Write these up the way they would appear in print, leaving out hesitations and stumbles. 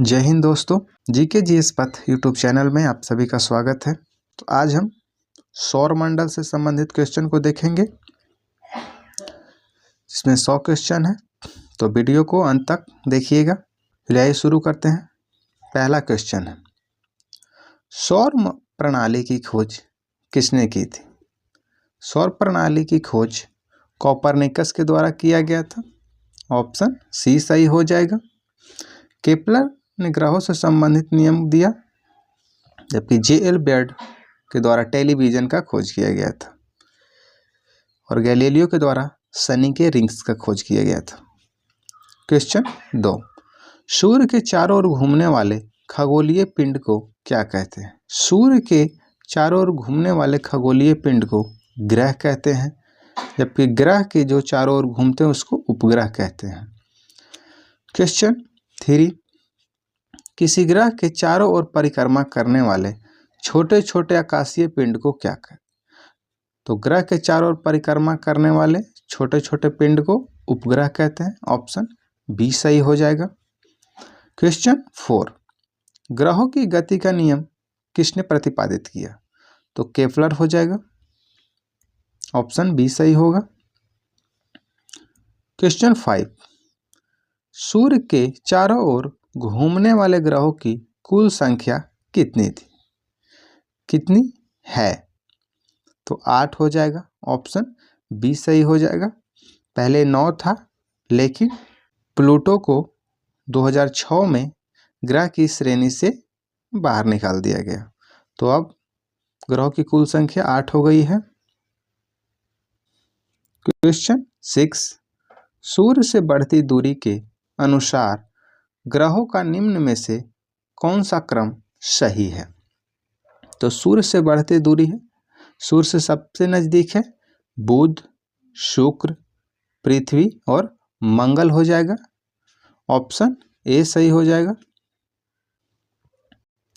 जय हिंद दोस्तों। GK GS पथ यूट्यूब चैनल में आप सभी का स्वागत है। तो आज हम सौर मंडल से संबंधित क्वेश्चन को देखेंगे, जिसमें 100 क्वेश्चन है। तो वीडियो को अंत तक देखिएगा। चलिए शुरू करते हैं। पहला क्वेश्चन है, सौर प्रणाली की खोज किसने की थी? सौर प्रणाली की खोज कोपरनिकस के द्वारा किया गया था। ऑप्शन सी सही हो जाएगा। केपलर ने ग्रहों से संबंधित नियम दिया, जबकि जे.एल. बेयर्ड के द्वारा टेलीविजन का खोज किया गया था और गैलीलियो के द्वारा शनि के रिंग्स का खोज किया गया था। क्वेश्चन 2, सूर्य के चारों ओर घूमने वाले खगोलीय पिंड को क्या कहते हैं? सूर्य के चारों ओर घूमने वाले खगोलीय पिंड को ग्रह कहते हैं, जबकि ग्रह के जो चारों ओर घूमते हैं उसको उपग्रह कहते हैं। क्वेश्चन 3, किसी ग्रह के चारों ओर परिक्रमा करने वाले छोटे छोटे आकाशीय पिंड को क्या कहते हैं? तो ग्रह के चारों ओर परिक्रमा करने वाले छोटे छोटे पिंड को उपग्रह कहते हैं। ऑप्शन बी सही हो जाएगा। क्वेश्चन 4, ग्रहों की गति का नियम किसने प्रतिपादित किया? तो केपलर हो जाएगा। ऑप्शन बी सही होगा। क्वेश्चन 5, सूर्य के चारों ओर घूमने वाले ग्रहों की कुल संख्या कितनी थी? कितनी है? तो 8 हो जाएगा। ऑप्शन बी सही हो जाएगा। पहले 9 था, लेकिन प्लूटो को 2006 में ग्रह की श्रेणी से बाहर निकाल दिया गया, तो अब ग्रहों की कुल संख्या 8 हो गई है। क्वेश्चन 6, सूर्य से बढ़ती दूरी के अनुसार ग्रहों का निम्न में से कौन सा क्रम सही है? तो सूर्य से बढ़ती दूरी है, सूर्य से सबसे नजदीक है बुध, शुक्र, पृथ्वी और मंगल हो जाएगा। ऑप्शन ए सही हो जाएगा।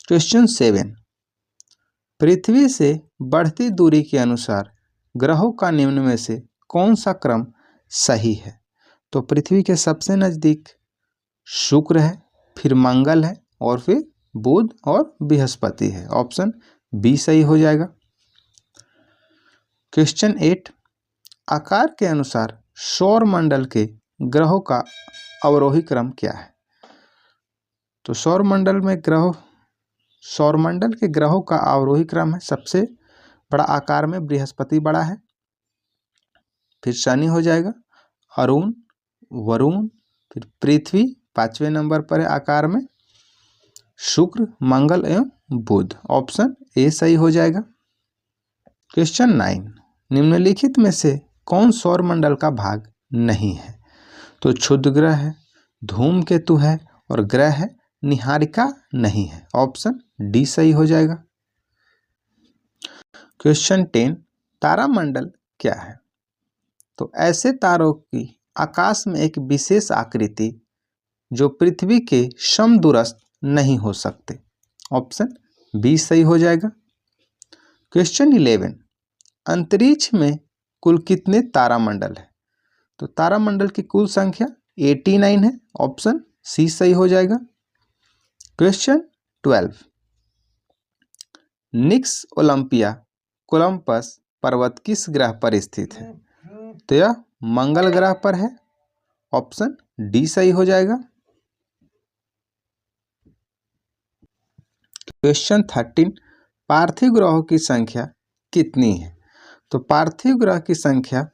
क्वेश्चन 7, पृथ्वी से बढ़ती दूरी के अनुसार ग्रहों का निम्न में से कौन सा क्रम सही है? तो पृथ्वी के सबसे नजदीक शुक्र है, फिर मंगल है और फिर बुध और बृहस्पति है। ऑप्शन बी सही हो जाएगा। क्वेश्चन 8, आकार के अनुसार सौर मंडल के ग्रहों का अवरोही क्रम क्या है? तो सौर मंडल के ग्रहों का अवरोही क्रम है, सबसे बड़ा आकार में बृहस्पति बड़ा है, फिर शनि हो जाएगा, अरुण, वरुण, फिर पृथ्वी 5वें नंबर पर है आकार में, शुक्र, मंगल एवं बुध। ऑप्शन ए सही हो जाएगा। क्वेश्चन 9, निम्नलिखित में से कौन सौर मंडल का भाग नहीं है? तो क्षुद्र ग्रह है, धूमकेतु है और ग्रह है निहारिका नहीं है। ऑप्शन डी सही हो जाएगा। क्वेश्चन 10, तारामंडल क्या है? तो ऐसे तारों की आकाश में एक विशेष आकृति जो पृथ्वी के समदूरस्थ नहीं हो सकते। ऑप्शन बी सही हो जाएगा। क्वेश्चन 11, अंतरिक्ष में कुल कितने तारामंडल है? तो तारामंडल की कुल संख्या 89 है। ऑप्शन सी सही हो जाएगा। क्वेश्चन 12, निक्स ओलंपिया कोलंबस पर्वत किस ग्रह पर स्थित है? तो यह मंगल ग्रह पर है। ऑप्शन डी सही हो जाएगा। क्वेश्चन 13, पार्थिव ग्रहों की संख्या कितनी है? तो पार्थिव ग्रह की संख्या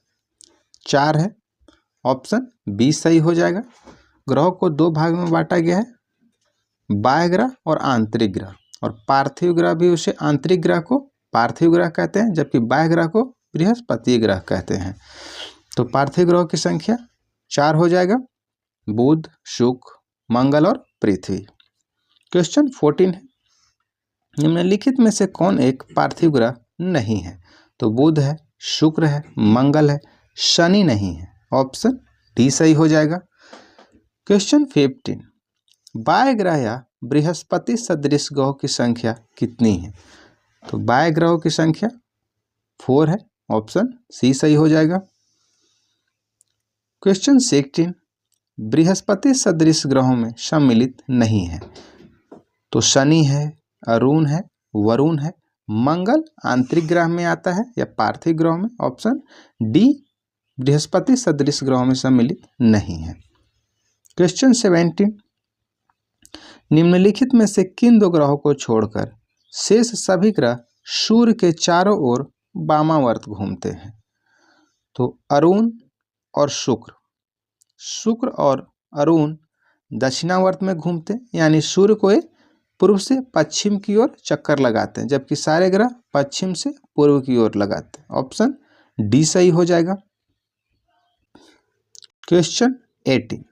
4 है। ऑप्शन बी सही हो जाएगा। ग्रहों को 2 भाग में बांटा गया है, बाह्य ग्रह और आंतरिक ग्रह, और पार्थिव ग्रह भी उसे आंतरिक ग्रह को पार्थिव ग्रह कहते हैं, जबकि बाह्य ग्रह को बृहस्पति ग्रह कहते हैं। तो पार्थिव ग्रहों की संख्या 4 हो जाएगा, बुध, शुक्र, मंगल और पृथ्वी। क्वेश्चन 14 है, निम्नलिखित में से कौन एक पार्थिव ग्रह नहीं है? तो बुध है, शुक्र है, मंगल है, शनि नहीं है। ऑप्शन डी सही हो जाएगा। क्वेश्चन 15, बाह्य ग्रह या बृहस्पति सदृश ग्रहों की संख्या कितनी है? तो बाह्य ग्रहों की संख्या 4 है। ऑप्शन सी सही हो जाएगा। क्वेश्चन 16, बृहस्पति सदृश ग्रहों में सम्मिलित नहीं है? तो शनि है, अरुण है, वरुण है, मंगल आंतरिक ग्रह में आता है या पार्थिव ग्रहों में? ऑप्शन डी बृहस्पति सदृश ग्रहों में सम्मिलित नहीं है। क्वेश्चन 17, निम्नलिखित में से किन दो ग्रहों को छोड़कर शेष सभी ग्रह सूर्य के चारों ओर वामावर्त घूमते हैं? तो अरुण और शुक्र, शुक्र और अरुण दक्षिणावर्त में घूमते हैं, यानी सूर्य को पूर्व से पश्चिम की ओर चक्कर लगाते हैं, जबकि सारे ग्रह पश्चिम से पूर्व की ओर लगाते हैं। ऑप्शन डी सही हो जाएगा। क्वेश्चन 18,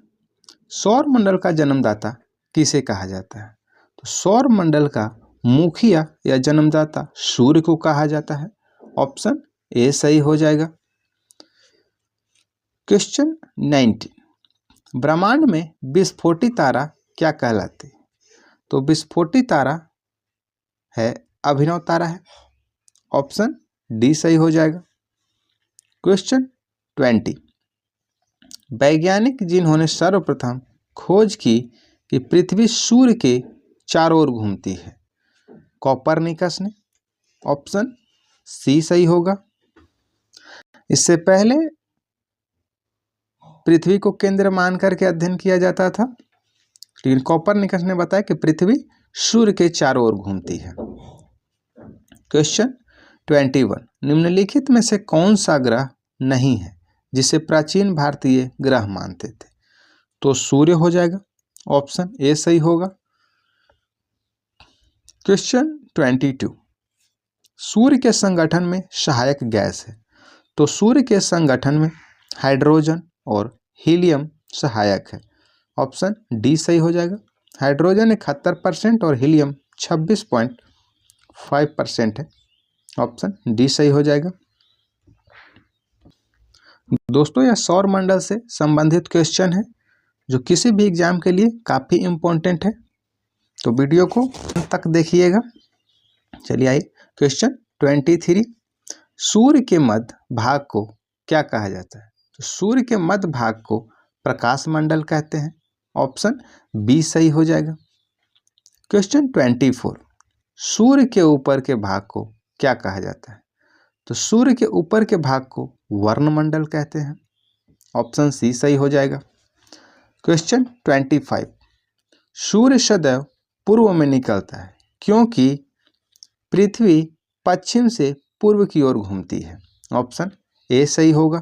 सौर मंडल का जन्मदाता किसे कहा जाता है? तो सौर मंडल का मुखिया या जन्मदाता सूर्य को कहा जाता है। ऑप्शन ए सही हो जाएगा। क्वेश्चन 19, ब्रह्मांड में विस्फोटी तारा क्या कहलाती है? तो विस्फोटी तारा है अभिनव तारा है। ऑप्शन डी सही हो जाएगा। क्वेश्चन 20, वैज्ञानिक जिन्होंने सर्वप्रथम खोज की कि पृथ्वी सूर्य के चारों ओर घूमती है? कोपरनिकस ने। ऑप्शन सी सही होगा। इससे पहले पृथ्वी को केंद्र मान करके अध्ययन किया जाता था, लेकिन कोपरनिकस ने बताया कि पृथ्वी सूर्य के चारों ओर घूमती है। क्वेश्चन 21, निम्नलिखित में से कौन सा ग्रह नहीं है जिसे प्राचीन भारतीय ग्रह मानते थे? तो सूर्य हो जाएगा। ऑप्शन ए सही होगा। क्वेश्चन 22, सूर्य के संगठन में सहायक गैस है? तो सूर्य के संगठन में हाइड्रोजन और हीलियम सहायक है। ऑप्शन डी सही हो जाएगा। हाइड्रोजन 71% और हीलियम 26.5% है। ऑप्शन डी सही हो जाएगा। दोस्तों, यह सौर मंडल से संबंधित क्वेश्चन है जो किसी भी एग्जाम के लिए काफ़ी इम्पोर्टेंट है, तो वीडियो को अंत तक देखिएगा। चलिए आइए क्वेश्चन 23, सूर्य के मध्य भाग को क्या कहा जाता है? तो सूर्य के मध्य भाग को प्रकाश मंडल कहते हैं। ऑप्शन बी सही हो जाएगा। क्वेश्चन 24, सूर्य के ऊपर के भाग को क्या कहा जाता है? तो सूर्य के ऊपर के भाग को वर्णमंडल कहते हैं। ऑप्शन सी सही हो जाएगा। क्वेश्चन 25, सूर्य सदैव पूर्व में निकलता है क्योंकि पृथ्वी पश्चिम से पूर्व की ओर घूमती है। ऑप्शन ए सही होगा।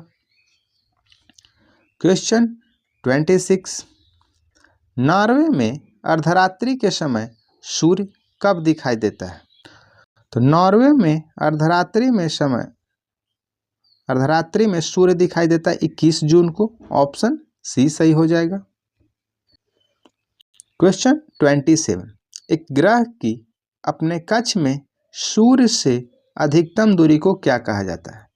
क्वेश्चन 26, नॉर्वे में अर्धरात्रि के समय सूर्य कब दिखाई देता है? तो नॉर्वे में अर्धरात्रि में सूर्य दिखाई देता है 21 जून को। ऑप्शन सी सही हो जाएगा। क्वेश्चन 27, एक ग्रह की अपने कक्ष में सूर्य से अधिकतम दूरी को क्या कहा जाता है?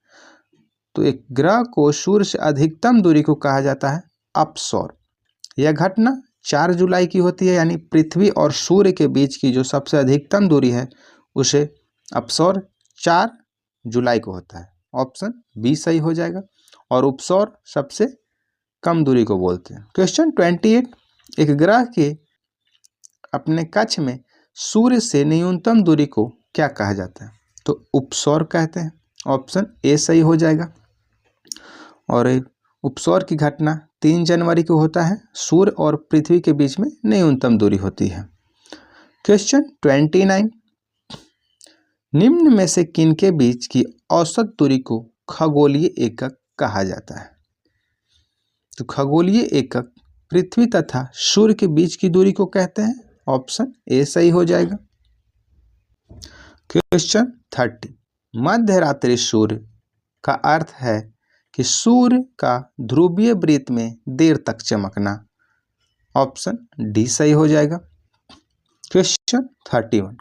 तो एक ग्रह को सूर्य से अधिकतम दूरी को कहा जाता है अपसौर। यह घटना 4 जुलाई की होती है, यानी पृथ्वी और सूर्य के बीच की जो सबसे अधिकतम दूरी है उसे अपसौर 4 जुलाई को होता है। ऑप्शन बी सही हो जाएगा। और उपसौर सबसे कम दूरी को बोलते हैं। क्वेश्चन 28, एक ग्रह के अपने कक्ष में सूर्य से न्यूनतम दूरी को क्या कहा जाता है? तो उपसौर कहते हैं। ऑप्शन ए सही हो जाएगा। और उपसौर की घटना 3 जनवरी को होता है। सूर्य और पृथ्वी के बीच में न्यूनतम दूरी होती है। क्वेश्चन 29, निम्न में से किनके बीच की औसत दूरी को खगोलीय एकक कहा जाता है? तो खगोलीय एकक पृथ्वी तथा सूर्य के बीच की दूरी को कहते हैं। ऑप्शन ए सही हो जाएगा। क्वेश्चन 30, मध्य रात्रि सूर्य का अर्थ है कि सूर्य का ध्रुवीय वृत्त में देर तक चमकना। ऑप्शन डी सही हो जाएगा। क्वेश्चन 31,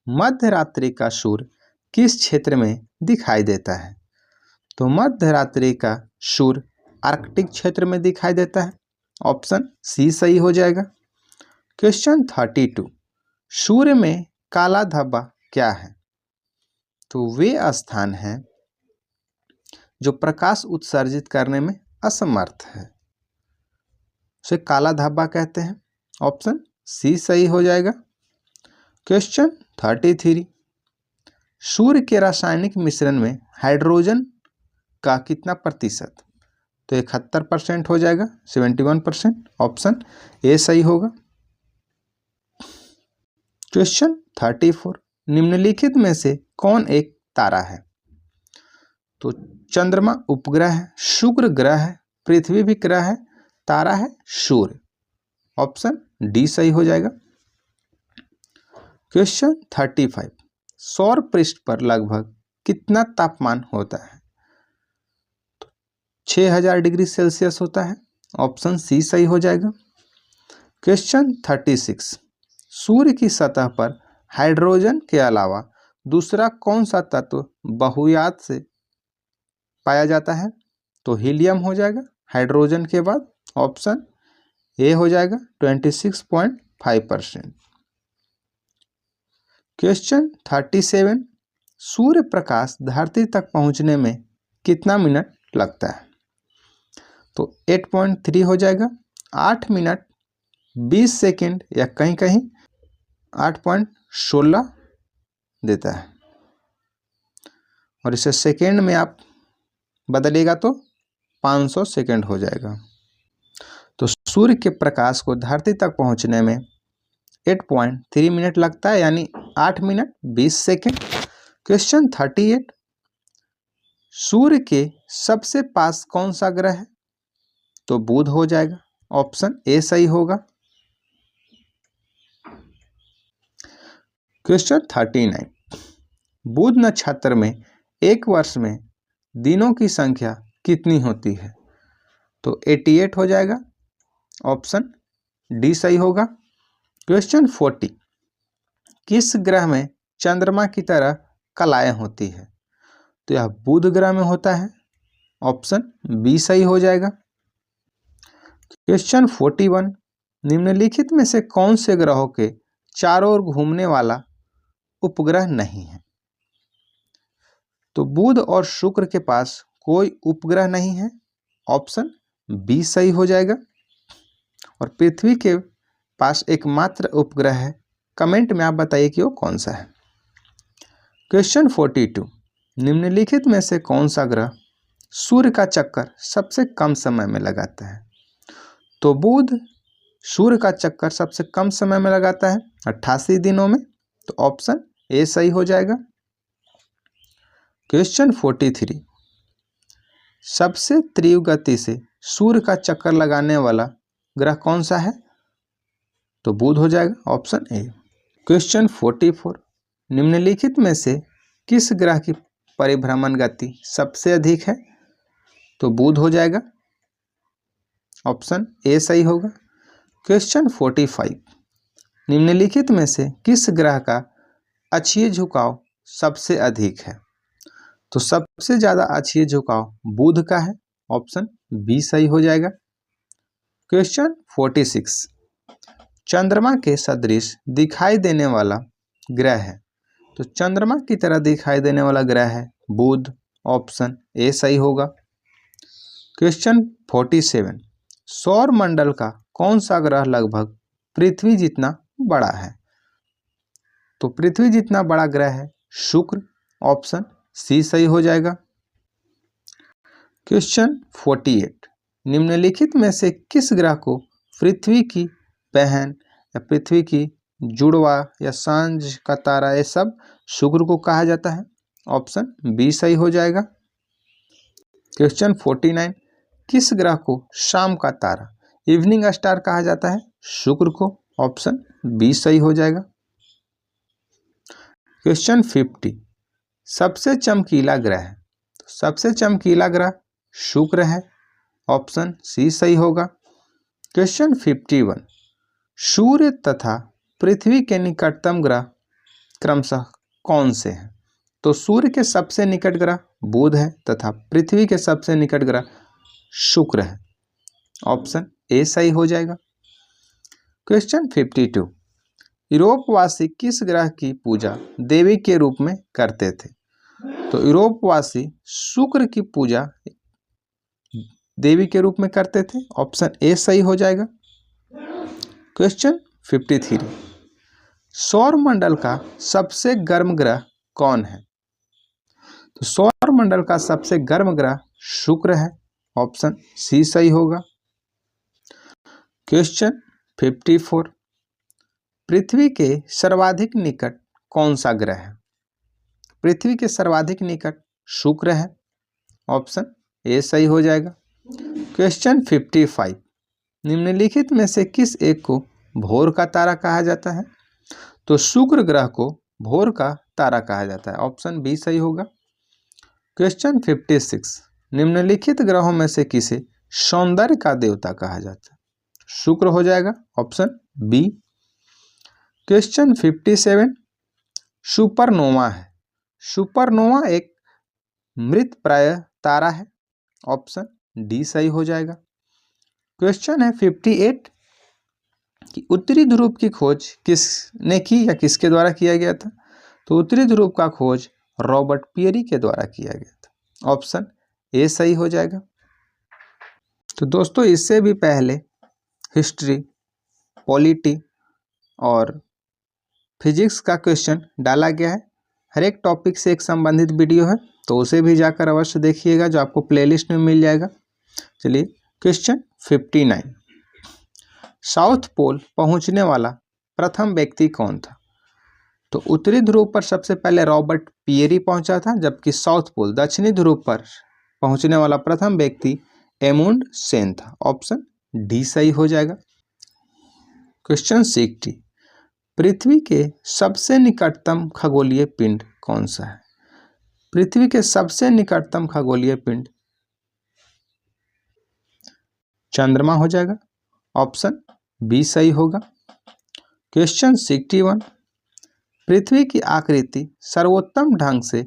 मध्य रात्रि का सूर्य किस क्षेत्र में दिखाई देता है? तो मध्य रात्रि का सूर्य आर्कटिक क्षेत्र में दिखाई देता है। ऑप्शन सी सही हो जाएगा। क्वेश्चन 32, सूर्य में काला धब्बा क्या है? तो वे स्थान हैं जो प्रकाश उत्सर्जित करने में असमर्थ है। उसे काला धब्बा कहते हैं। ऑप्शन सी सही हो जाएगा। क्वेश्चन 33, सूर्य के रासायनिक मिश्रण में हाइड्रोजन का कितना प्रतिशत? तो 71% हो जाएगा, 71%। ऑप्शन ए सही होगा। क्वेश्चन 34, निम्नलिखित में से कौन एक तारा है? तो चंद्रमा उपग्रह है, शुक्र ग्रह है, पृथ्वी भी ग्रह है, तारा है सूर्य। ऑप्शन डी सही हो जाएगा। क्वेश्चन 35, सौर पृष्ठ पर लगभग कितना तापमान होता है? तो 6000 डिग्री सेल्सियस होता है। ऑप्शन सी सही हो जाएगा। क्वेश्चन 36, सूर्य की सतह पर हाइड्रोजन के अलावा दूसरा कौन सा तत्व बहुयात से पाया जाता है? तो हीलियम हो जाएगा हाइड्रोजन के बाद। ऑप्शन ए हो जाएगा 26.5%। क्वेश्चन 37, सूर्य प्रकाश धरती तक पहुंचने में कितना मिनट लगता है? तो 8.3 हो जाएगा, 8 मिनट 20 सेकेंड या कहीं कहीं 8.16 देता है, और इसे सेकेंड में आप बदलेगा तो 500 सेकेंड हो जाएगा। तो सूर्य के प्रकाश को धरती तक पहुंचने में 8.3 मिनट लगता है, यानी 8 मिनट 20 सेकेंड। क्वेश्चन 38, सूर्य के सबसे पास कौन सा ग्रह है? तो बुध हो जाएगा। ऑप्शन ए सही होगा। क्वेश्चन 39, बुध नक्षत्र में एक वर्ष में दिनों की संख्या कितनी होती है? तो 88 हो जाएगा। ऑप्शन डी सही होगा। क्वेश्चन 40, किस ग्रह में चंद्रमा की तरह कलाएं होती है? तो यह बुध ग्रह में होता है। ऑप्शन बी सही हो जाएगा। क्वेश्चन 41, निम्नलिखित में से कौन से ग्रहों के चारों ओर घूमने वाला उपग्रह नहीं है? तो बुध और शुक्र के पास कोई उपग्रह नहीं है। ऑप्शन बी सही हो जाएगा। और पृथ्वी के पास एकमात्र उपग्रह है। कमेंट में आप बताइए कि वो कौन सा है। क्वेश्चन 42, निम्नलिखित में से कौन सा ग्रह सूर्य का चक्कर सबसे कम समय में लगाता है? तो बुध सूर्य का चक्कर सबसे कम समय में लगाता है, 88 दिनों में। तो ऑप्शन ए सही हो जाएगा। क्वेश्चन 43, सबसे तीव्र गति से सूर्य का चक्कर लगाने वाला ग्रह कौन सा है? तो बुध हो जाएगा। Option A. क्वेश्चन 44, निम्नलिखित में से किस ग्रह की परिभ्रमण गति सबसे अधिक है? तो बुध हो जाएगा। ऑप्शन ए सही होगा। क्वेश्चन 45, निम्नलिखित में से किस ग्रह का अक्षीय झुकाव सबसे अधिक है? तो सबसे ज्यादा अक्षीय झुकाव बुध का है। ऑप्शन बी सही हो जाएगा। क्वेश्चन 46, चंद्रमा के सदृश दिखाई देने वाला ग्रह है? तो चंद्रमा की तरह दिखाई देने वाला ग्रह है बुध। ऑप्शन ए सही होगा। क्वेश्चन 47, सौर मंडल का कौन सा ग्रह लगभग पृथ्वी जितना बड़ा है? तो पृथ्वी जितना बड़ा ग्रह है शुक्र। ऑप्शन सी सही हो जाएगा। क्वेश्चन 48, निम्नलिखित में से किस ग्रह को पृथ्वी की बहन या पृथ्वी की जुड़वा या सांझ का तारा, ये सब शुक्र को कहा जाता है? ऑप्शन बी सही हो जाएगा। क्वेश्चन 49, किस ग्रह को शाम का तारा, इवनिंग स्टार कहा जाता है? शुक्र को। ऑप्शन बी सही हो जाएगा। क्वेश्चन 50, सबसे चमकीला ग्रह है? सबसे चमकीला ग्रह शुक्र है। ऑप्शन सी सही होगा। क्वेश्चन 51, सूर्य तथा पृथ्वी के निकटतम ग्रह क्रमशः कौन से हैं? तो सूर्य के सबसे निकट ग्रह बुध है तथा पृथ्वी के सबसे निकट ग्रह शुक्र है। ऑप्शन ए सही हो जाएगा। क्वेश्चन 52, यूरोपवासी किस ग्रह की पूजा देवी के रूप में करते थे? तो यूरोपवासी शुक्र की पूजा देवी के रूप में करते थे। ऑप्शन ए सही हो जाएगा। क्वेश्चन 53, सौर मंडल का सबसे गर्म ग्रह कौन है? तो सौर मंडल का सबसे गर्म ग्रह शुक्र है। ऑप्शन सी सही होगा। क्वेश्चन 54, पृथ्वी के सर्वाधिक निकट कौन सा ग्रह है? पृथ्वी के सर्वाधिक निकट शुक्र है। ऑप्शन ए सही हो जाएगा। क्वेश्चन 55, निम्नलिखित में से किस एक को भोर का तारा कहा जाता है? तो शुक्र ग्रह को भोर का तारा कहा जाता है। ऑप्शन बी सही होगा। क्वेश्चन 56, निम्नलिखित ग्रहों में से किसे सौंदर्य का देवता कहा जाता है? शुक्र हो जाएगा। Option B. क्वेश्चन 57, सुपरनोवा है। सुपरनोवा एक मृत प्राय तारा है। ऑप्शन डी सही हो जाएगा। क्वेश्चन है 58 कि उत्तरी ध्रुव की खोज किसने की या किसके द्वारा किया गया था? तो उत्तरी ध्रुव का खोज रॉबर्ट पियरी के द्वारा किया गया था। ऑप्शन ए सही हो जाएगा। तो दोस्तों, इससे भी पहले हिस्ट्री, पॉलिटी और फिजिक्स का क्वेश्चन डाला गया है। हर एक टॉपिक से एक संबंधित वीडियो है, तो उसे भी जाकर अवश्य देखिएगा, जो आपको प्लेलिस्ट में मिल जाएगा। चलिए, क्वेश्चन 59, साउथ पोल पहुंचने वाला प्रथम व्यक्ति कौन था? तो उत्तरी ध्रुव पर सबसे पहले रॉबर्ट पियरी पहुंचा था, जबकि साउथ पोल दक्षिणी ध्रुव पर पहुंचने वाला प्रथम व्यक्ति एमुंड सेन था। ऑप्शन डी सही हो जाएगा। क्वेश्चन 60, पृथ्वी के सबसे निकटतम खगोलीय पिंड कौन सा है? पृथ्वी के सबसे निकटतम खगोलीय पिंड चंद्रमा हो जाएगा। ऑप्शन बी सही होगा। क्वेश्चन 61, पृथ्वी की आकृति सर्वोत्तम ढंग से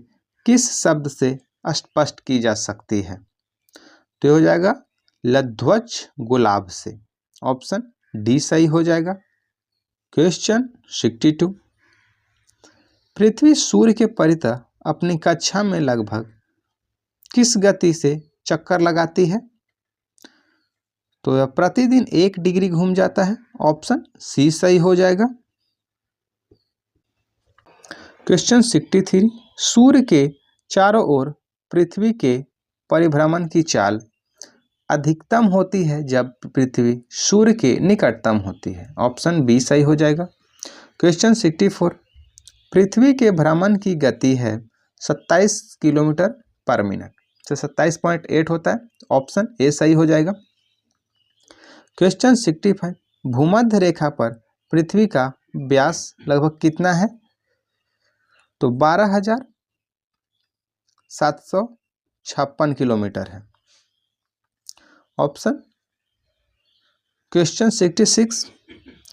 किस शब्द से स्पष्ट की जा सकती है? तो हो जाएगा लध्वज गुलाब से। ऑप्शन डी सही हो जाएगा। क्वेश्चन 62, पृथ्वी सूर्य के परितः अपनी कक्षा में लगभग किस गति से चक्कर लगाती है? तो यह प्रतिदिन 1 डिग्री घूम जाता है। ऑप्शन सी सही हो जाएगा। क्वेश्चन 63, सूर्य के चारों ओर पृथ्वी के परिभ्रमण की चाल अधिकतम होती है जब पृथ्वी सूर्य के निकटतम होती है। ऑप्शन बी सही हो जाएगा। क्वेश्चन 64, पृथ्वी के भ्रमण की गति है 27 किलोमीटर पर मिनट, तो 27.8 होता है। ऑप्शन ए सही हो जाएगा। क्वेश्चन 65, भूमध्य रेखा पर पृथ्वी का व्यास लगभग कितना है? तो 12,756 किलोमीटर है। ऑप्शन क्वेश्चन 66,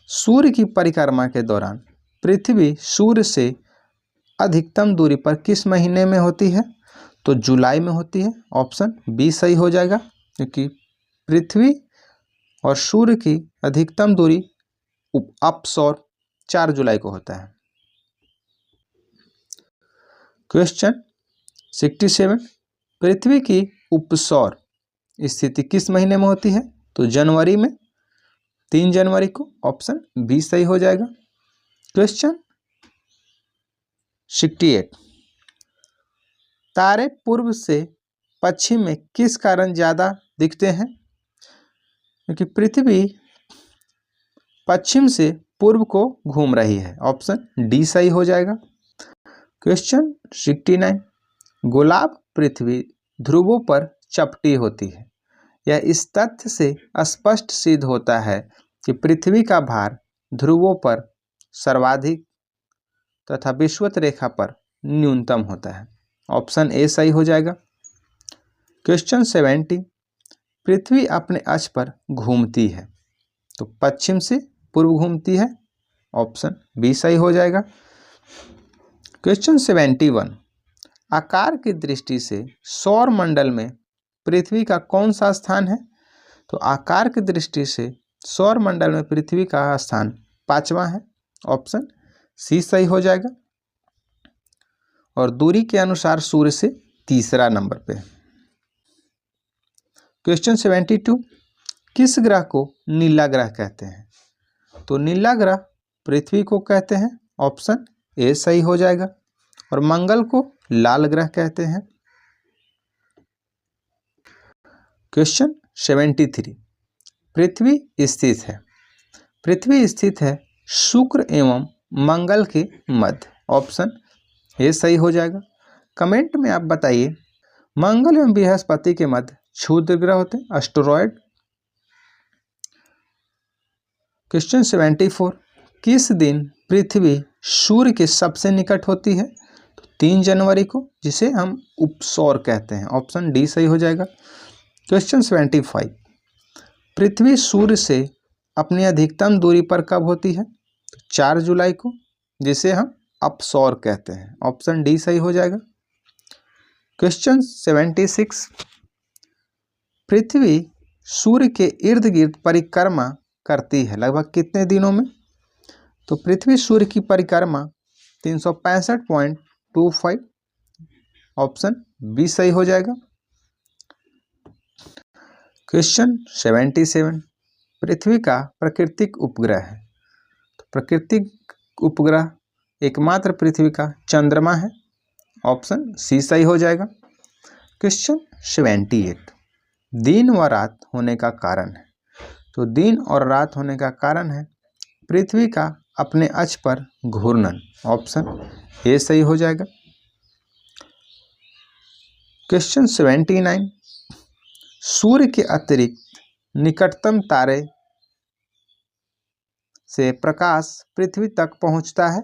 सूर्य की परिक्रमा के दौरान पृथ्वी सूर्य से अधिकतम दूरी पर किस महीने में होती है? तो जुलाई में होती है। ऑप्शन बी सही हो जाएगा, क्योंकि पृथ्वी और सूर्य की अधिकतम दूरी अपसौर 4 जुलाई को होता है। क्वेश्चन 67, पृथ्वी की उपसौर स्थिति किस महीने में होती है? तो जनवरी में, 3 जनवरी को। ऑप्शन बी सही हो जाएगा। क्वेश्चन 68, तारे पूर्व से पश्चिम में किस कारण ज्यादा दिखते हैं? क्योंकि पृथ्वी पश्चिम से पूर्व को घूम रही है। ऑप्शन डी सही हो जाएगा। क्वेश्चन 69, गुलाब पृथ्वी ध्रुवों पर चपटी होती है। यह इस तथ्य से स्पष्ट सिद्ध होता है कि पृथ्वी का भार ध्रुवों पर सर्वाधिक तथा विषुवत रेखा पर न्यूनतम होता है। ऑप्शन ए सही हो जाएगा। क्वेश्चन 70, पृथ्वी अपने अक्ष पर घूमती है, तो पश्चिम से पूर्व घूमती है। ऑप्शन बी सही हो जाएगा। क्वेश्चन 71, आकार की दृष्टि से सौर मंडल में पृथ्वी का कौन सा स्थान है? तो आकार की दृष्टि से सौर मंडल में पृथ्वी का स्थान 5वां है। ऑप्शन सी सही हो जाएगा। और दूरी के अनुसार सूर्य से तीसरा नंबर पे। क्वेश्चन 72, किस ग्रह को नीला ग्रह कहते हैं? तो नीला ग्रह पृथ्वी को कहते हैं, ऑप्शन ए सही हो जाएगा। और मंगल को लाल ग्रह कहते हैं। क्वेश्चन 73, पृथ्वी स्थित है शुक्र एवं मंगल के मध्य, ऑप्शन ए सही हो जाएगा। कमेंट में आप बताइए, मंगल एवं बृहस्पति के मध्य क्षुद्र ग्रह होते हैं, एस्टेरॉयड। क्वेश्चन 74, किस दिन पृथ्वी सूर्य के सबसे निकट होती है? तो 3 जनवरी को, जिसे हम उपसौर कहते हैं, ऑप्शन डी सही हो जाएगा। क्वेश्चन 75, पृथ्वी सूर्य से अपनी अधिकतम दूरी पर कब होती है? तो 4 जुलाई को, जिसे हम अपसौर कहते हैं, ऑप्शन डी सही हो जाएगा। क्वेश्चन 76, पृथ्वी सूर्य के इर्द गिर्द परिक्रमा करती है लगभग कितने दिनों में? तो पृथ्वी सूर्य की परिक्रमा 365.25, ऑप्शन बी सही हो जाएगा। क्वेश्चन 77, पृथ्वी का प्राकृतिक उपग्रह है। तो प्राकृतिक उपग्रह एकमात्र पृथ्वी का चंद्रमा है, ऑप्शन सी सही हो जाएगा। क्वेश्चन 78, दिन व रात होने का कारण है। तो दिन और रात होने का कारण है पृथ्वी का अपने अक्ष पर घूर्णन, ऑप्शन ए सही हो जाएगा। क्वेश्चन 79, सूर्य के अतिरिक्त निकटतम तारे से प्रकाश पृथ्वी तक पहुंचता है।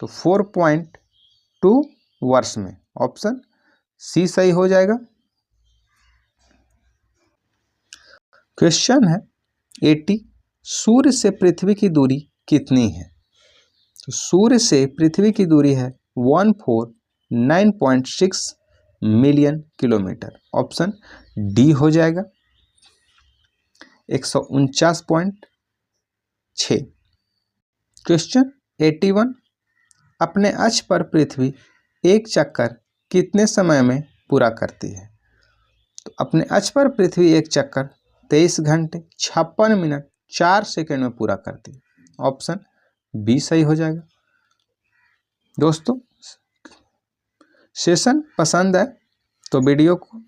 तो 4.2 वर्ष में, ऑप्शन सी सही हो जाएगा। क्वेश्चन है 80, सूर्य से पृथ्वी की दूरी कितनी है? तो सूर्य से पृथ्वी की दूरी है 149.6 मिलियन किलोमीटर, ऑप्शन डी हो जाएगा। 149.6। क्वेश्चन 81, अपने अक्ष पर पृथ्वी एक चक्कर कितने समय में पूरा करती है? तो अपने अक्ष पर पृथ्वी एक चक्कर 23 घंटे 56 मिनट 4 सेकंड में पूरा करती है, ऑप्शन बी सही हो जाएगा। दोस्तों, सेशन पसंद है तो वीडियो को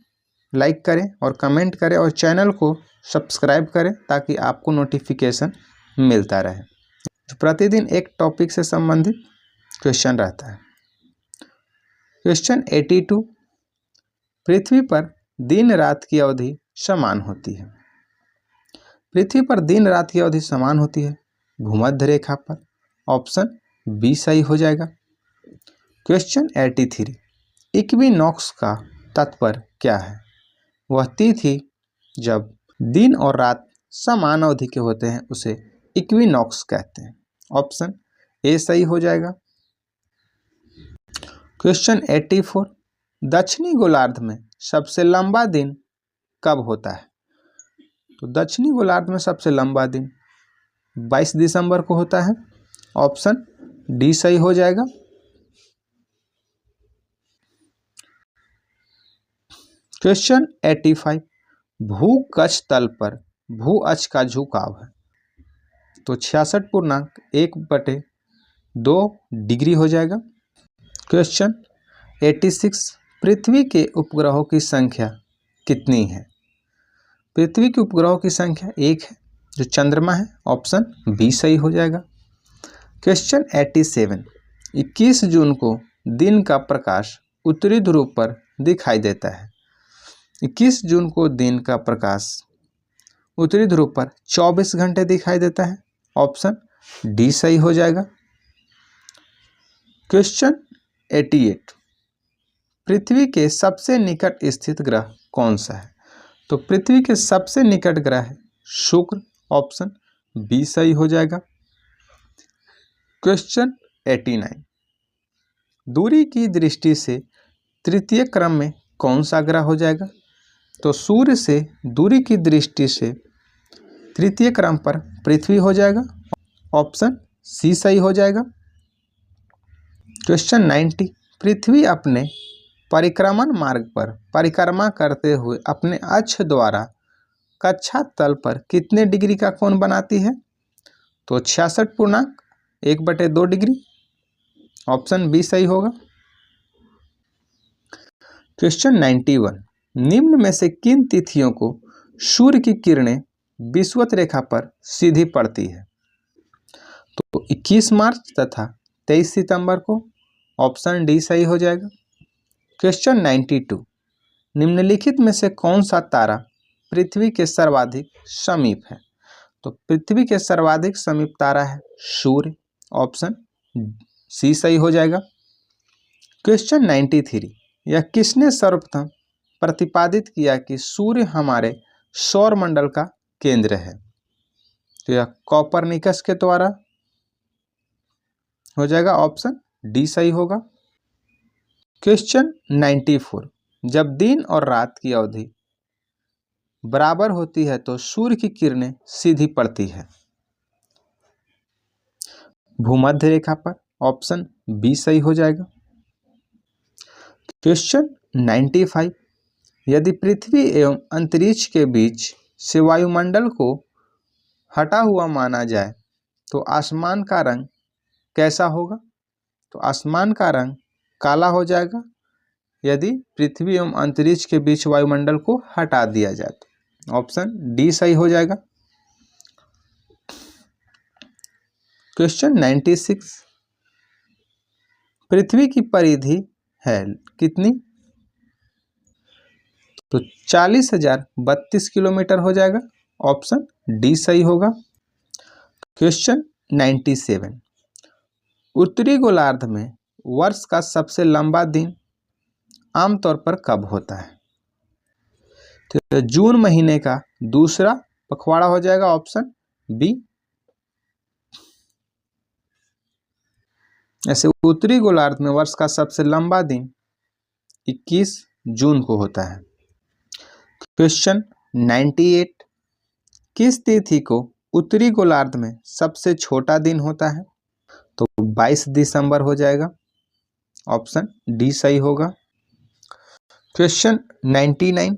लाइक करें और कमेंट करें और चैनल को सब्सक्राइब करें ताकि आपको नोटिफिकेशन मिलता रहे। तो प्रतिदिन एक टॉपिक से संबंधित क्वेश्चन रहता है। क्वेश्चन 82, पृथ्वी पर दिन रात की अवधि समान होती है। पृथ्वी पर दिन रात की अवधि समान होती है भूमध्य रेखा पर, ऑप्शन बी सही हो जाएगा। क्वेश्चन 83, इक्विनॉक्स का तात्पर्य क्या है? वह तिथि जब दिन और रात समान अवधि के होते हैं उसे इक्विनॉक्स कहते हैं, ऑप्शन ए सही हो जाएगा। क्वेश्चन 84, दक्षिणी गोलार्ध में सबसे लंबा दिन कब होता है? तो दक्षिणी गोलार्ध में सबसे लंबा दिन 22 दिसंबर को होता है, ऑप्शन डी सही हो जाएगा। क्वेश्चन 85, भूकक्ष तल पर भू अक्ष का झुकाव है। तो 66.1/2 डिग्री हो जाएगा। क्वेश्चन 86, पृथ्वी के उपग्रहों की संख्या कितनी है? पृथ्वी के उपग्रहों की संख्या 1 है जो चंद्रमा है, ऑप्शन बी सही हो जाएगा। क्वेश्चन 87, 21 जून को दिन का प्रकाश उत्तरी ध्रुव पर दिखाई देता है। 21 जून को दिन का प्रकाश उत्तरी ध्रुव पर 24 घंटे दिखाई देता है, ऑप्शन डी सही हो जाएगा। क्वेश्चन 88, पृथ्वी के सबसे निकट स्थित ग्रह कौन सा है? तो पृथ्वी के सबसे निकट ग्रह है शुक्र, ऑप्शन बी सही हो जाएगा। क्वेश्चन 89, दूरी की दृष्टि से तृतीय क्रम में कौन सा ग्रह हो जाएगा? तो सूर्य से दूरी की दृष्टि से तृतीय क्रम पर पृथ्वी हो जाएगा, ऑप्शन सी सही हो जाएगा। क्वेश्चन 90, पृथ्वी अपने परिक्रमण मार्ग पर परिक्रमा करते हुए अपने अक्ष द्वारा कक्षा तल पर कितने डिग्री का कोण बनाती है? तो 66.1/2 डिग्री। ऑप्शन बी सही होगा। क्वेश्चन 91, निम्न में से किन तिथियों को सूर्य की किरणें विषुवत रेखा पर सीधी पड़ती है? तो 21 मार्च तथा 23 सितंबर को। ऑप्शन डी सही हो जाएगा। क्वेश्चन 92, निम्नलिखित में से कौन सा तारा पृथ्वी के सर्वाधिक समीप है? तो पृथ्वी के सर्वाधिक समीप तारा है सूर्य। ऑप्शन सी सही हो जाएगा। क्वेश्चन 93, यह किसने सर्वप्रथम प्रतिपादित किया कि सूर्य हमारे सौर मंडल का केंद्र है? तो यह कोपरनिकस के द्वारा हो जाएगा। ऑप्शन डी सही होगा। क्वेश्चन 94, जब दिन और रात की अवधि बराबर होती है तो सूर्य की किरणें सीधी पड़ती है? भूमध्य रेखा पर। ऑप्शन बी सही हो जाएगा। क्वेश्चन 95, यदि पृथ्वी एवं अंतरिक्ष के बीच से वायुमंडल को हटा हुआ माना जाए तो आसमान का रंग कैसा होगा? तो आसमान का रंग काला हो जाएगा यदि पृथ्वी एवं अंतरिक्ष के बीच वायुमंडल को हटा दिया जाए तो। ऑप्शन डी सही हो जाएगा। क्वेश्चन 96, पृथ्वी की परिधि है कितनी? तो 40,032 किलोमीटर हो जाएगा। ऑप्शन डी सही होगा। क्वेश्चन 97, उत्तरी गोलार्ध में वर्ष का सबसे लंबा दिन आमतौर पर कब होता है? तो जून महीने का दूसरा पखवाड़ा हो जाएगा। Option B. ऐसे उत्तरी गोलार्ध में वर्ष का सबसे लंबा दिन 21 जून को होता है। क्वेश्चन 98, किस तिथि को उत्तरी गोलार्ध में सबसे छोटा दिन होता है? तो 22 दिसंबर हो जाएगा। ऑप्शन डी सही होगा। क्वेश्चन 99,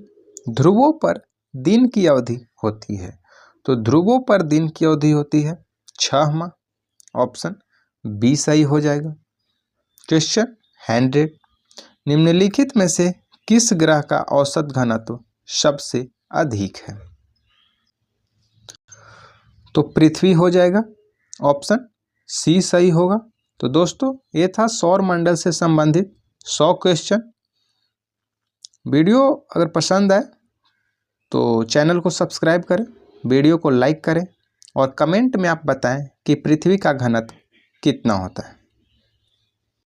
ध्रुवों पर दिन की अवधि होती है तो ध्रुवों पर दिन की अवधि होती है 6 माह। ऑप्शन बी सही हो जाएगा। क्वेश्चन 100, निम्नलिखित में से किस ग्रह का औसत घनत्व सबसे अधिक है? तो पृथ्वी हो जाएगा। ऑप्शन सी सही होगा। तो दोस्तों ये था सौर मंडल से संबंधित 100 क्वेश्चन। वीडियो अगर पसंद आए तो चैनल को सब्सक्राइब करें, वीडियो को लाइक करें और कमेंट में आप बताएं कि पृथ्वी का घनत्व कितना होता है।